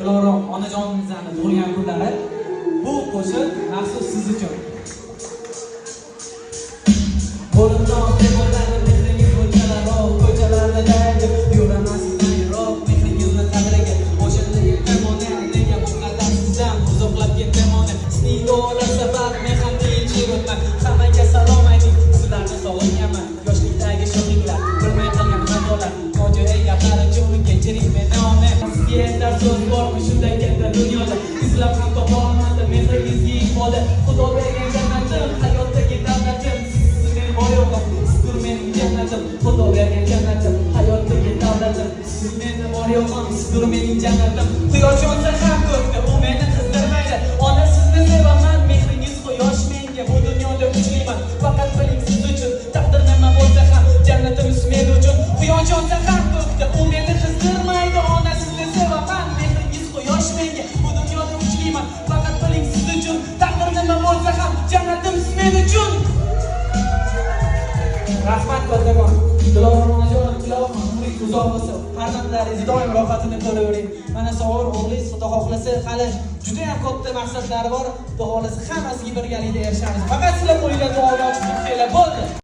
Dilorom onajonimizni tug'ilgan kunlari. Bu qo'shiq maxsus siz uchun. Qo'limdan qo'llarni mehringiz ko'chalar, ko'chalarda daydi, yuramas roq, mehringizni qadriga. O'shanda yetdim ona, nega bu qadar sizdan uzoqlab ketdim ona. Sizning do'lar sabab men ham qiyinchilik o'tman. Hammaga salom ayting, sizlarni sog'inganman. Yoshlikdagi sho'xliklar, bilmay qolgan xatolar, nojo'ya gaplar uchun kechiring meni ona. Sizga yetar so'z bormi shunday katta dunyoda? Izlab ham topa olmadim mehringizga ifoda. Xudo bergan jannatim, hayotdagi davlatim. Sizdir mening jannatim, Xudo bergan jannatim, hayotdagi davlatim. Siz meni bor yo'qim, sizdir mening jannatim. Quyosh yonsa ham ko'kda, u meni qizdirmaydi. Ona sizni sevaman, mehringiz quyosh menga. Bu dunyoda kuchliman, faqat biling siz uchun. Taqdir nima bo'lsa ham, jannatim men uchun. Quyosh yonsa ham ko'kda, u meni qizdirmaydi. Ona sizni sevaman, mehringiz quyosh menga. Bu dunyoda kuchliman, faqat biling siz uchun. Taqdir nima bo'lsa ham, jannatim men uchun. Rahmat Badagon, Dilorom onajonim, ilohim umringiz uzoq bo'lsin. Farzandlaringiz doim rohatini ko'ravering. Mana Sovur o'g'lingiz Xudo xohlasa hali juda ham katta maqsadlari bor. Xudo xohlasa hammasiga birgalikda erishamiz. Faqat sizlar qo'lingizga duo ochib kelib bo'ldi.